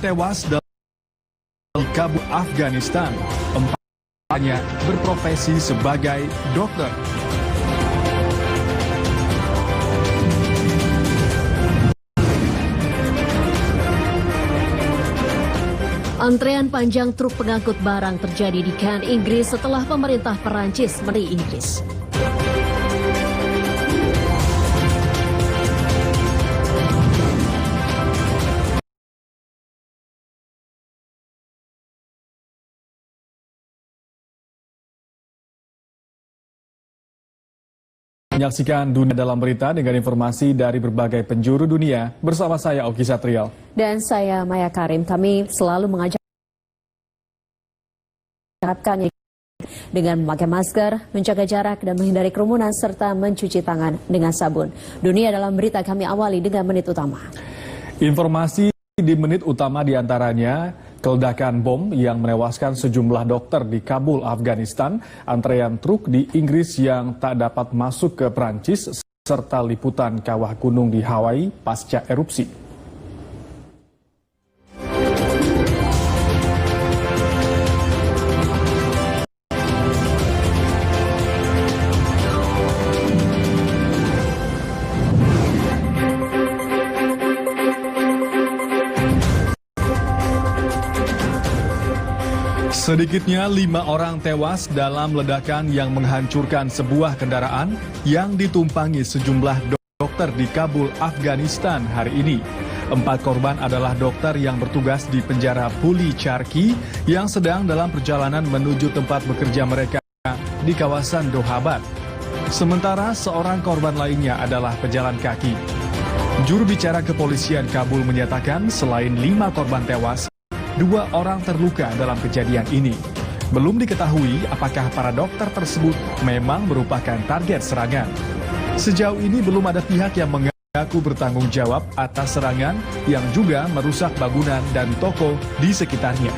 tewas dalam Kabul, Afghanistan. Empatnya berprofesi sebagai dokter. Antrean panjang truk pengangkut barang terjadi di Cannes, Inggris setelah pemerintah Perancis meri Inggris. Menyaksikan dunia dalam berita dengan informasi dari berbagai penjuru dunia bersama saya Oki Satrial. Dan saya Maya Karim. Kami selalu mengajak dengan memakai masker, menjaga jarak dan menghindari kerumunan serta mencuci tangan dengan sabun. Dunia dalam berita kami awali dengan menit utama. Informasi di menit utama diantaranya keledakan bom yang menewaskan sejumlah dokter di Kabul, Afghanistan, antrean truk di Inggris yang tak dapat masuk ke Prancis, serta liputan kawah gunung di Hawaii pasca erupsi. Sedikitnya 5 orang tewas dalam ledakan yang menghancurkan sebuah kendaraan yang ditumpangi sejumlah dokter di Kabul, Afghanistan hari ini. 4 korban adalah dokter yang bertugas di penjara Puli Charki yang sedang dalam perjalanan menuju tempat bekerja mereka di kawasan Dohabat. Sementara seorang korban lainnya adalah pejalan kaki. Juru bicara kepolisian Kabul menyatakan selain 5 korban tewas, 2 orang terluka dalam kejadian ini. Belum diketahui apakah para dokter tersebut memang merupakan target serangan. Sejauh ini belum ada pihak yang mengaku bertanggung jawab atas serangan yang juga merusak bangunan dan toko di sekitarnya.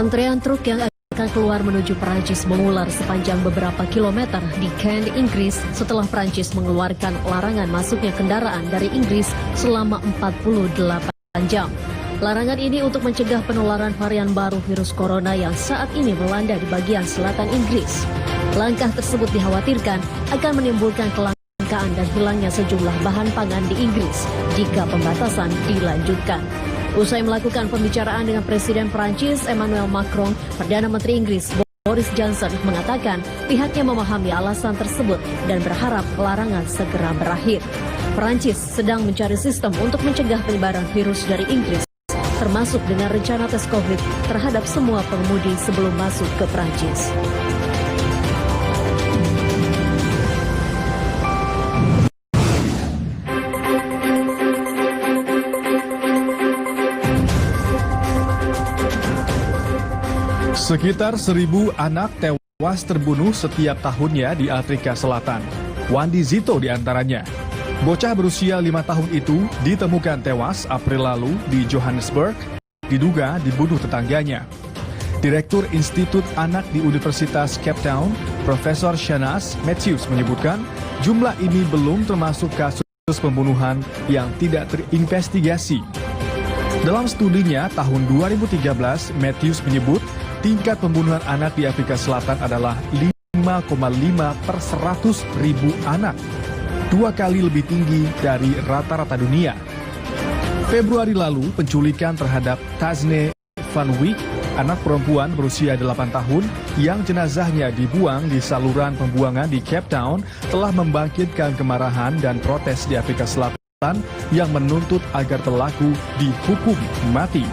Antrean truk yang akan keluar menuju Perancis mengular sepanjang beberapa kilometer di Cannes, Inggris setelah Perancis mengeluarkan larangan masuknya kendaraan dari Inggris selama 48 jam. Larangan ini untuk mencegah penularan varian baru virus corona yang saat ini melanda di bagian selatan Inggris. Langkah tersebut dikhawatirkan akan menimbulkan kelangkaan dan hilangnya sejumlah bahan pangan di Inggris jika pembatasan dilanjutkan. Usai melakukan pembicaraan dengan Presiden Prancis Emmanuel Macron, Perdana Menteri Inggris Boris Johnson mengatakan pihaknya memahami alasan tersebut dan berharap larangan segera berakhir. Prancis sedang mencari sistem untuk mencegah penyebaran virus dari Inggris, termasuk dengan rencana tes COVID terhadap semua pengemudi sebelum masuk ke Prancis. Sekitar 1.000 anak tewas terbunuh setiap tahunnya di Afrika Selatan. Wandi Zito diantaranya. Bocah berusia 5 tahun itu ditemukan tewas April lalu di Johannesburg, diduga dibunuh tetangganya. Direktur Institut Anak di Universitas Cape Town, Profesor Shanaz Matthews menyebutkan jumlah ini belum termasuk kasus pembunuhan yang tidak terinvestigasi. Dalam studinya tahun 2013, Matthews menyebut tingkat pembunuhan anak di Afrika Selatan adalah 5,5 per 100.000 anak. 2 kali lebih tinggi dari rata-rata dunia. Februari lalu, penculikan terhadap Tazne Van Wyk, anak perempuan berusia 8 tahun yang jenazahnya dibuang di saluran pembuangan di Cape Town telah membangkitkan kemarahan dan protes di Afrika Selatan yang menuntut agar pelaku dihukum mati.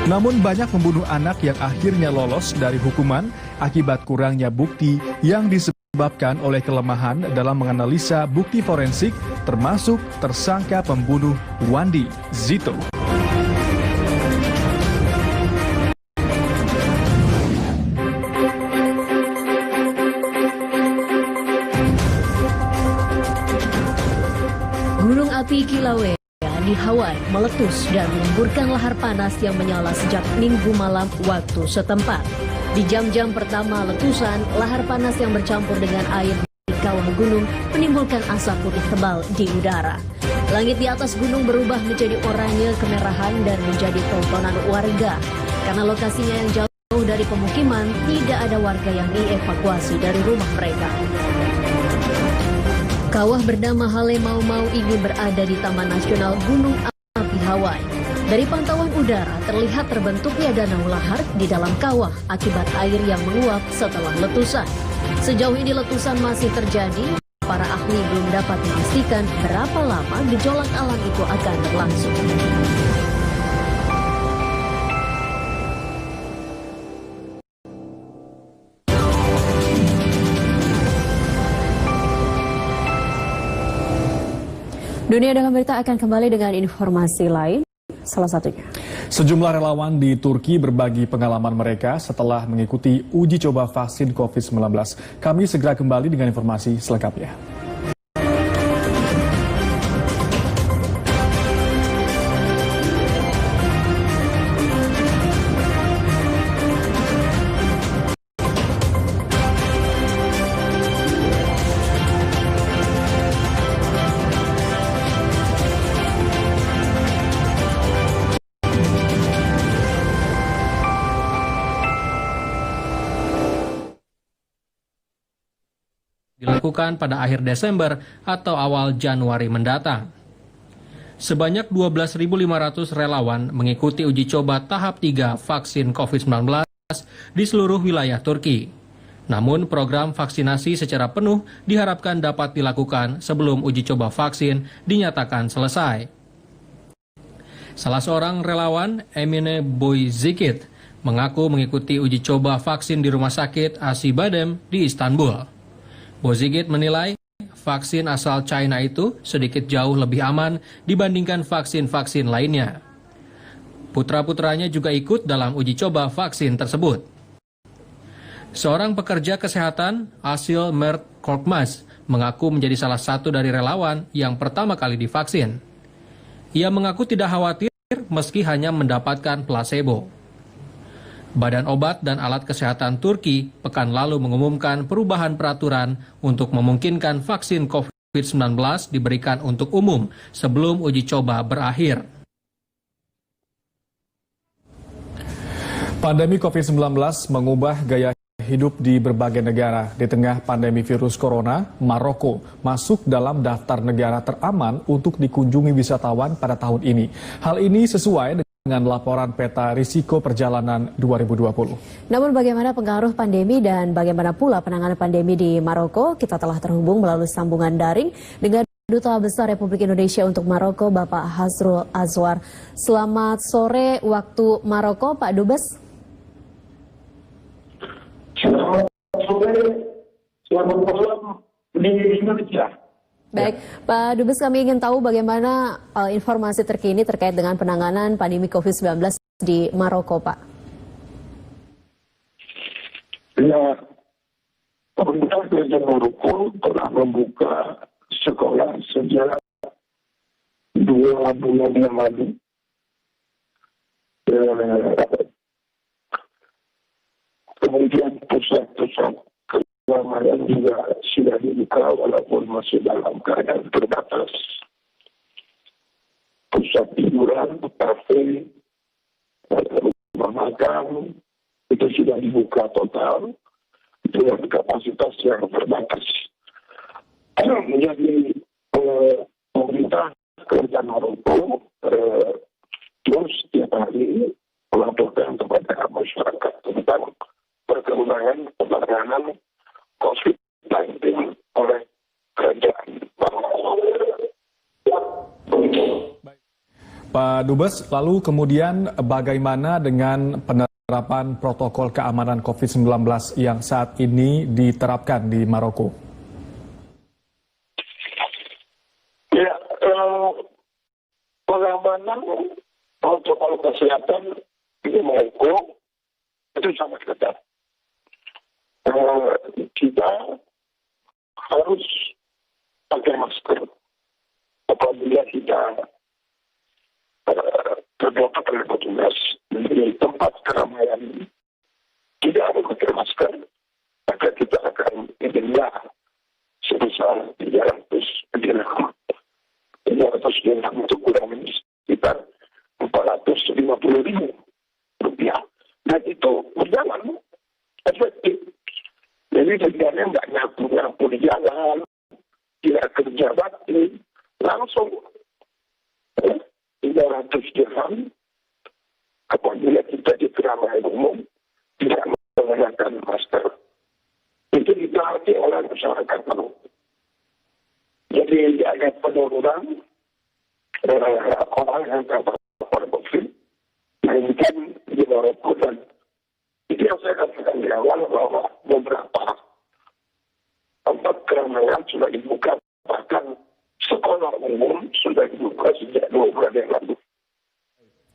Namun banyak pembunuh anak yang akhirnya lolos dari hukuman akibat kurangnya bukti yang disebabkan oleh kelemahan dalam menganalisa bukti forensik, termasuk tersangka pembunuh Wandi Zito. Gunung api Kilauea di Hawaii meletus dan menyemburkan lahar panas yang menyala sejak Minggu malam waktu setempat. Di jam-jam pertama letusan, lahar panas yang bercampur dengan air di kawah gunung menimbulkan asap putih tebal di udara. Langit di atas gunung berubah menjadi oranye kemerahan dan menjadi tontonan warga. Karena lokasinya yang jauh dari pemukiman, tidak ada warga yang dievakuasi dari rumah mereka. Kawah bernama Hale Mau Mau ini berada di Taman Nasional Gunung Api Hawaii. Dari pantauan udara terlihat terbentuknya danau lahar di dalam kawah akibat air yang menguap setelah letusan. Sejauh ini letusan masih terjadi. Para ahli belum dapat memastikan berapa lama gejolak alam itu akan berlangsung. Dunia dalam berita akan kembali dengan informasi lain, salah satunya. Sejumlah relawan di Turki berbagi pengalaman mereka setelah mengikuti uji coba vaksin COVID-19. Kami segera kembali dengan informasi selengkapnya. Dilakukan pada akhir Desember atau awal Januari mendatang. Sebanyak 12.500 relawan mengikuti uji coba tahap 3 vaksin COVID-19 di seluruh wilayah Turki. Namun program vaksinasi secara penuh diharapkan dapat dilakukan sebelum uji coba vaksin dinyatakan selesai. Salah seorang relawan, Emine Boyzikit, mengaku mengikuti uji coba vaksin di Rumah Sakit Acıbadem di Istanbul. Bozigit menilai vaksin asal China itu sedikit jauh lebih aman dibandingkan vaksin-vaksin lainnya. Putra-putranya juga ikut dalam uji coba vaksin tersebut. Seorang pekerja kesehatan, Asil Mert Korkmaz, mengaku menjadi salah satu dari relawan yang pertama kali divaksin. Ia mengaku tidak khawatir meski hanya mendapatkan placebo. Badan Obat dan Alat Kesehatan Turki pekan lalu mengumumkan perubahan peraturan untuk memungkinkan vaksin COVID-19 diberikan untuk umum sebelum uji coba berakhir. Pandemi COVID-19 mengubah gaya hidup di berbagai negara. Di tengah pandemi virus corona, Maroko masuk dalam daftar negara teraman untuk dikunjungi wisatawan pada tahun ini. Hal ini sesuai dengan laporan peta risiko perjalanan 2020. Namun bagaimana pengaruh pandemi dan bagaimana pula penanganan pandemi di Maroko? Kita telah terhubung melalui sambungan daring dengan Duta Besar Republik Indonesia untuk Maroko, Bapak Hasrul Azwar. Selamat sore waktu Maroko, Pak Dubes. Selamat sore, selamat malam di Indonesia. Baik, Pak Dubes, kami ingin tahu bagaimana informasi terkini terkait dengan penanganan pandemi COVID-19 di Maroko, Pak. Ya, pemerintah kerajaan Maroko telah membuka sekolah sejak 2 bulan yang lalu. Kemudian pusat-pusat keramaian juga sudah dibuka walaupun masih dalam keadaan terbatas. Pusat hiburan, kafe, rumah makan itu sudah dibuka total dengan kapasitas yang terbatas. Menjadi pemerintah kerajaan Maroko terus setiap hari melaporkan kepada masyarakat tentang perkembangan penanganan COVID-19 oleh kerajaan Maroko. Pak Dubes, lalu kemudian bagaimana dengan penerapan protokol keamanan COVID-19 yang saat ini diterapkan di Maroko? Ya, pengamanan protokol kesehatan di Maroko itu sangat ketat. Kita harus pakai masker apabila kita terdapat oleh petugas di tempat keramaian tidak memakai masker, maka kita akan didenda sebesar 300 dirham. 300 dirham itu kurang lebih sekitar 450.000 rupiah. Dan itu berjalan efektif. Jadi sebenarnya nggak nyapu-nyapu di jalan, tidak kerja bakti, langsung 300 dirham apabila kita di keramaian umum tidak menggunakan masker. Itu ditaati oleh masyarakat Maroko. Jadi ada penurunan orang yang terpapar COVID mungkin di Maroko, dan itu yang saya katakan di awal bahwa beberapa tempat keramaian sudah dibuka, bahkan sekolah umum sudah dibuka sejak 2 bulan yang lalu.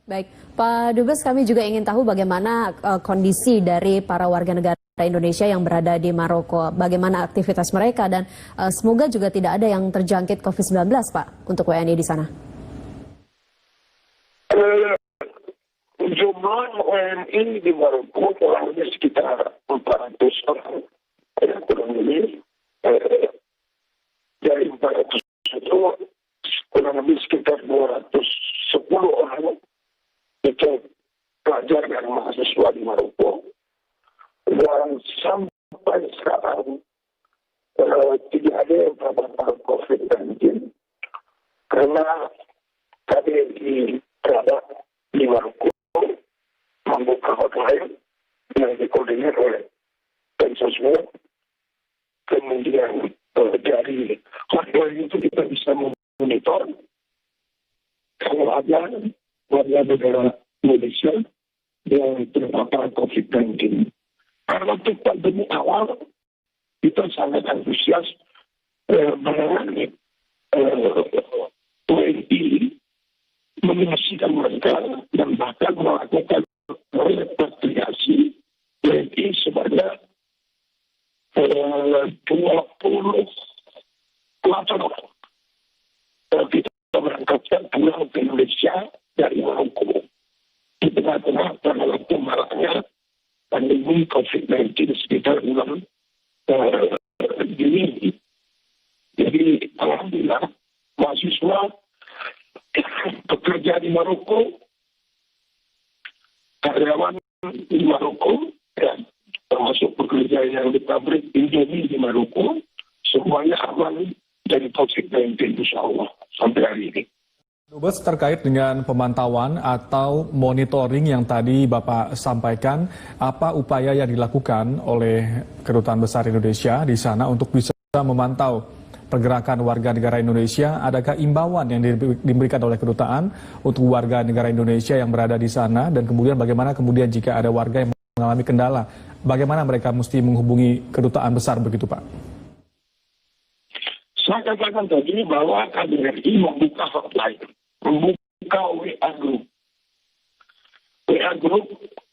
Baik, Pak Dubes, kami juga ingin tahu bagaimana kondisi dari para warga negara Indonesia yang berada di Maroko, bagaimana aktivitas mereka, dan semoga juga tidak ada yang terjangkit COVID-19, Pak, untuk WNI di sana. Jumlah WNI di Maroko kurang lebih sekitar 400 orang. Kurang lebih dari 400 itu kurang lebih sekitar 210 orang itu pelajar dan mahasiswa di Maroko. Dan sampai sekarang tidak ada yang terpapar COVID-19 karena KBRI berada di Maroko membuka hotline yang dikoordinir oleh Pensosmed. Kemudian dari hotline itu kita bisa memonitor kalau ada warga negara Indonesia yang terpapar COVID-19. Karena untuk pandemi awal kita sangat antusias menangani WNI, menyaksikan mereka dan bahkan melakukan repatriasi WNI sebanyak 28 orang. Kita berangkatkan pulang ke Indonesia dari Maroko di tengah-tengah pada waktu maraknya pandemi COVID-19 sekitar bulan Juni. Jadi alhamdulillah mahasiswa pekerja di Maroko, karyawan di Maroko, dan termasuk pekerja yang di pabrik Indomie di Maroko, semuanya aman dari COVID-19 insya Allah sampai hari ini. Dubes, terkait dengan pemantauan atau monitoring yang tadi Bapak sampaikan, apa upaya yang dilakukan oleh Kedutaan Besar Indonesia di sana untuk bisa memantau pergerakan warga negara Indonesia? Adakah imbauan yang diberikan oleh kedutaan untuk warga negara Indonesia yang berada di sana, dan kemudian bagaimana kemudian jika ada warga yang mengalami kendala, bagaimana mereka mesti menghubungi Kedutaan Besar begitu, Pak? Saya katakan tadi bahwa KBRI membuka hotline, membuka WA Group. WA Group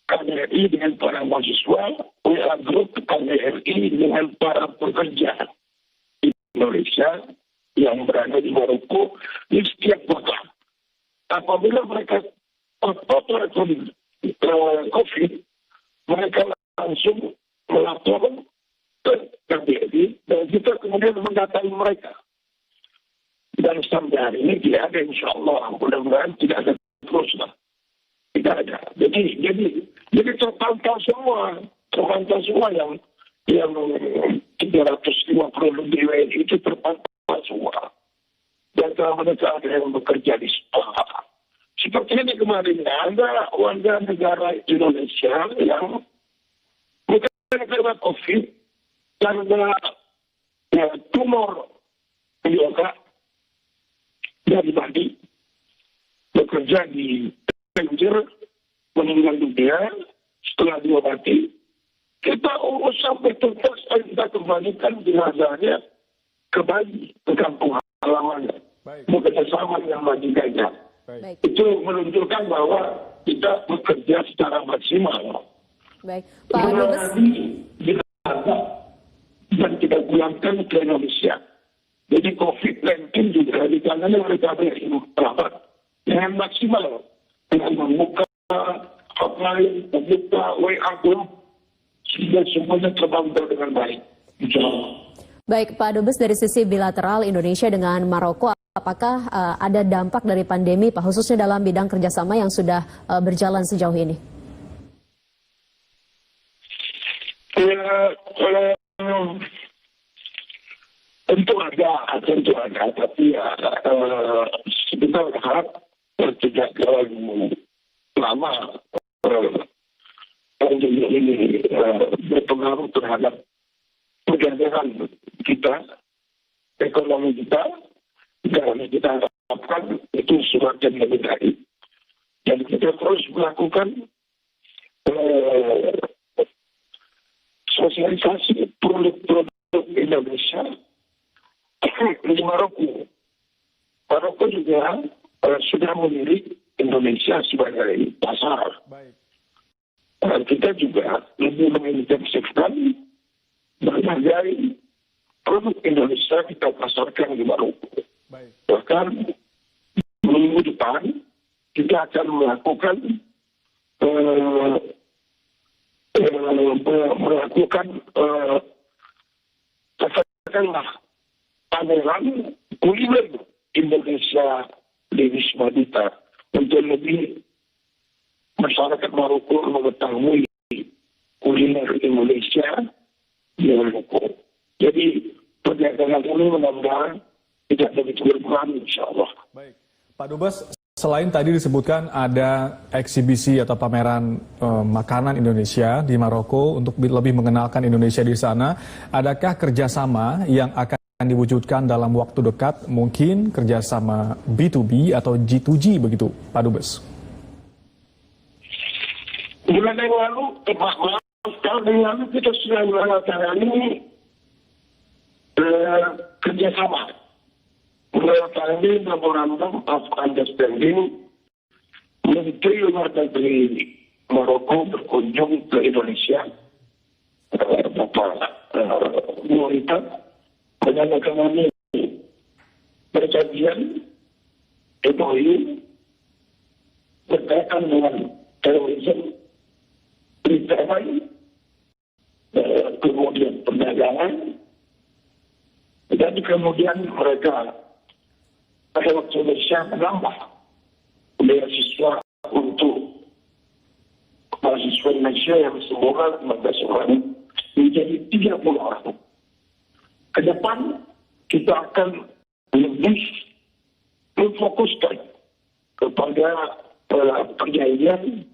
KBRI dengan para mahasiswa, WA Group KBRI dengan para pekerja di Indonesia yang berada di Maroko di setiap kota. Apabila mereka terpapar COVID, mereka langsung melapor ke KBRI dan kita kemudian mendatangi mereka. Dan sampai hari ini tidak ada, insya Allah, mudah-mudahan tidak ada terus lah. Tidak ada. Jadi terpantau semua yang 350 lebih WNI itu terpantau semua. Dan mereka ada yang bekerja di sekolah. Seperti ini kemarin ada warga negara Indonesia yang bukan karena COVID, karena tumor di otak dari bayi, bekerja di Tangier, meninggal dunia setelah diobati. Kita urus sampai tuntas dan kita kembalikan jenazahnya ke Bali, ke kampung halamannya, bekerjasama dengan majikanya. Itu menunjukkan bahwa kita bekerja secara maksimal. Baik, Pak Dubes. Dan kita pulangkan ke Indonesia. Jadi COVID-19 juga ditangani oleh KBRI dengan maksimal dengan membuka hotline, membuka WA group, sehingga semuanya terbantu dengan baik. Insya Allah. Baik, Pak Dubes, dari sisi bilateral Indonesia dengan Maroko, apakah ada dampak dari pandemi, Pak, khususnya dalam bidang kerjasama yang sudah berjalan sejauh ini? Ya, tentu ada, tapi ya kita berharap tidak terlalu lama pandemi ini berpengaruh terhadap perdagangan kita, ekonomi kita, karena kita harapkan itu semakin lebih baik. Dan kita terus melakukan sosialisasi produk-produk Indonesia di Maroko. Maroko juga sudah melirik Indonesia sebagai pasar. Dan kita juga lebih mengintensifkan berbagai produk Indonesia kita pasarkan di Maroko. Bahkan minggu depan kita akan melakukan katakanlah pameran kuliner Indonesia di Wisma Duta untuk lebih masyarakat Maroko mengetahui kuliner Indonesia di Maroko. Jadi perdagangan ini mudah-mudahan tidak begitu berkurang, insya Allah. Baik, Pak Dubes, selain tadi disebutkan ada eksibisi atau pameran makanan Indonesia di Maroko untuk lebih mengenalkan Indonesia di sana, adakah kerjasama yang akan diwujudkan dalam waktu dekat, mungkin kerjasama B2B atau G2G begitu, Pak Dubes? Bulan yang lalu, tahun yang lalu kita sudah menandatangani kerjasama. Menandatangani memorandum of understanding. Menteri Luar Negeri Maroko berkunjung ke Indonesia. Bapak Murita menandatangani perjanjian MOU berkaitan dengan terorisme, kemudian perdagangan, dan kemudian mereka pada waktu Indonesia menambah beasiswa untuk mahasiswa Indonesia yang semula 15 orang menjadi 30 orang. Ke depan kita akan lebih memfokuskan kepada perjanjian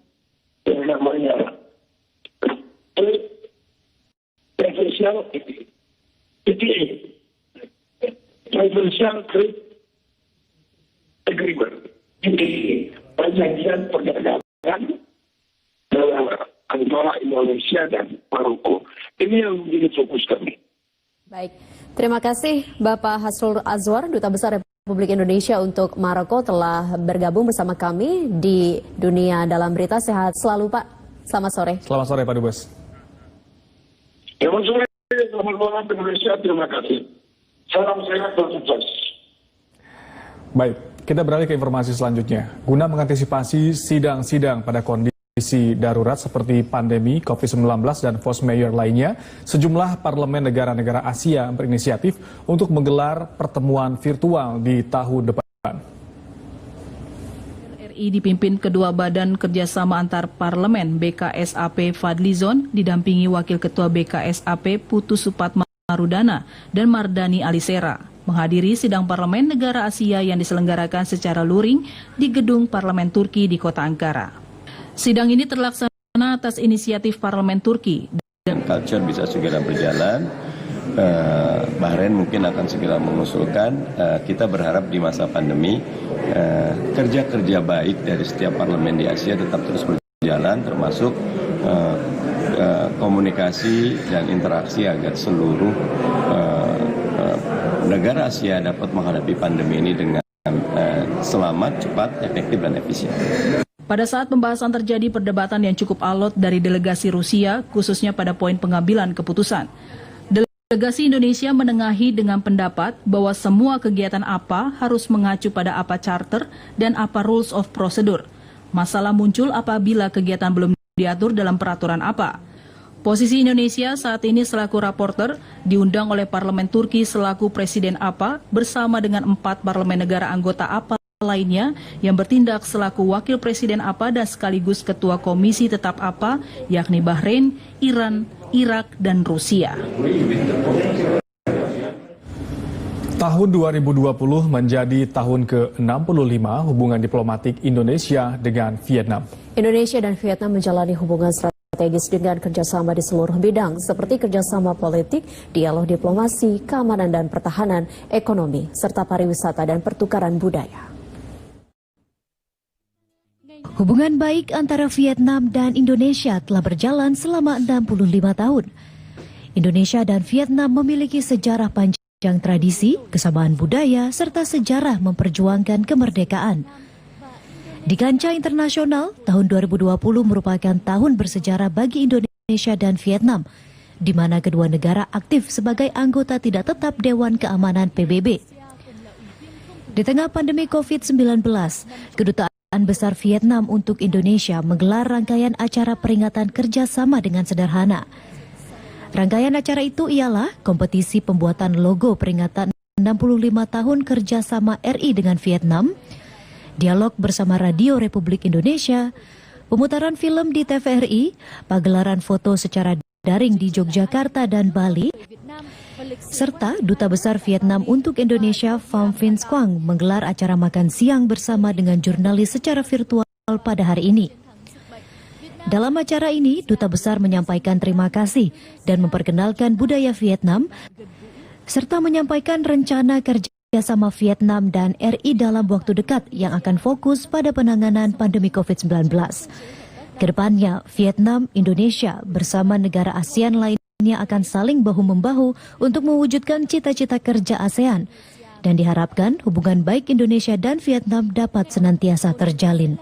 yang namanya Preferential PTA, Preferential Trade Agreement, ini perjanjian perdagangan antara Indonesia dan Maroko. Ini yang menjadi fokus kami. Baik, terima kasih Bapak Hasrul Azwar, Duta Besar Republik Indonesia untuk Maroko, telah bergabung bersama kami di Dunia Dalam Berita. Sehat selalu, Pak. Selamat sore. Selamat sore, Pak Dubes. Selamat sore, selamat malam Indonesia. Terima kasih. Salam sehat dan sukses. Baik, kita beralih ke informasi selanjutnya. Guna mengantisipasi sidang-sidang pada kondisi darurat seperti pandemi COVID-19 dan force majeure lainnya, sejumlah parlemen negara-negara Asia berinisiatif untuk menggelar pertemuan virtual di tahun depan. RI dipimpin Kedua Badan Kerjasama Antar Parlemen BKSAP Fadlizon, didampingi Wakil Ketua BKSAP Putu Supatmarudana dan Mardani Alisera, menghadiri sidang parlemen negara Asia yang diselenggarakan secara luring di gedung Parlemen Turki di kota Ankara. Sidang ini terlaksana atas inisiatif Parlemen Turki. Culture bisa segera berjalan, Bahrain mungkin akan segera mengusulkan. Kita berharap di masa pandemi kerja-kerja baik dari setiap parlemen di Asia tetap terus berjalan, termasuk komunikasi dan interaksi agar seluruh negara Asia dapat menghadapi pandemi ini dengan selamat, cepat, efektif, dan efisien. Pada saat pembahasan terjadi perdebatan yang cukup alot dari delegasi Rusia, khususnya pada poin pengambilan keputusan. Delegasi Indonesia menengahi dengan pendapat bahwa semua kegiatan APA harus mengacu pada APA Charter dan APA Rules of Procedure. Masalah muncul apabila kegiatan belum diatur dalam peraturan APA. Posisi Indonesia saat ini selaku raporter diundang oleh Parlemen Turki selaku Presiden APA bersama dengan 4 parlemen negara anggota APA lainnya yang bertindak selaku Wakil Presiden APA dan sekaligus Ketua Komisi Tetap APA, yakni Bahrain, Iran, Irak, dan Rusia. Tahun 2020 menjadi tahun ke-65 hubungan diplomatik Indonesia dengan Vietnam. Indonesia dan Vietnam menjalani hubungan strategis dengan kerjasama di seluruh bidang seperti kerjasama politik, dialog diplomasi, keamanan dan pertahanan, ekonomi, serta pariwisata dan pertukaran budaya. Hubungan baik antara Vietnam dan Indonesia telah berjalan selama 65 tahun. Indonesia dan Vietnam memiliki sejarah panjang tradisi, kesamaan budaya, serta sejarah memperjuangkan kemerdekaan. Di kancah internasional, tahun 2020 merupakan tahun bersejarah bagi Indonesia dan Vietnam, di mana kedua negara aktif sebagai anggota tidak tetap Dewan Keamanan PBB. Di tengah pandemi COVID-19, Kedutaan Besar Vietnam untuk Indonesia menggelar rangkaian acara peringatan kerjasama dengan sederhana. Rangkaian acara itu ialah kompetisi pembuatan logo peringatan 65 tahun kerjasama RI dengan Vietnam, dialog bersama Radio Republik Indonesia, pemutaran film di TVRI, pagelaran foto secara daring di Yogyakarta dan Bali, serta Duta Besar Vietnam untuk Indonesia Pham Vinh Quang menggelar acara makan siang bersama dengan jurnalis secara virtual pada hari ini. Dalam acara ini, Duta Besar menyampaikan terima kasih dan memperkenalkan budaya Vietnam, serta menyampaikan rencana kerjasama Vietnam dan RI dalam waktu dekat yang akan fokus pada penanganan pandemi COVID-19. Kedepannya, Vietnam, Indonesia bersama negara ASEAN lainnya akan saling bahu-membahu untuk mewujudkan cita-cita kerja ASEAN, dan diharapkan hubungan baik Indonesia dan Vietnam dapat senantiasa terjalin.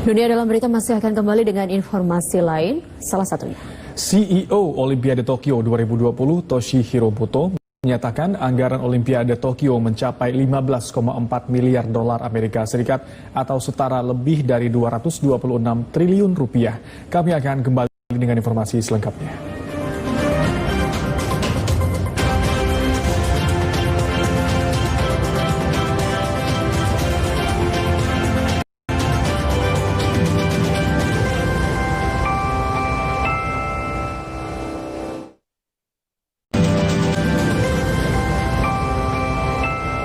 Dunia Dalam Berita masih akan kembali dengan informasi lain, salah satunya. CEO Olimpiade Tokyo 2020 Toshihiro Muto menyatakan anggaran Olimpiade Tokyo mencapai 15,4 miliar dolar Amerika Serikat atau setara lebih dari 226 triliun rupiah. Kami akan kembali dengan informasi selengkapnya.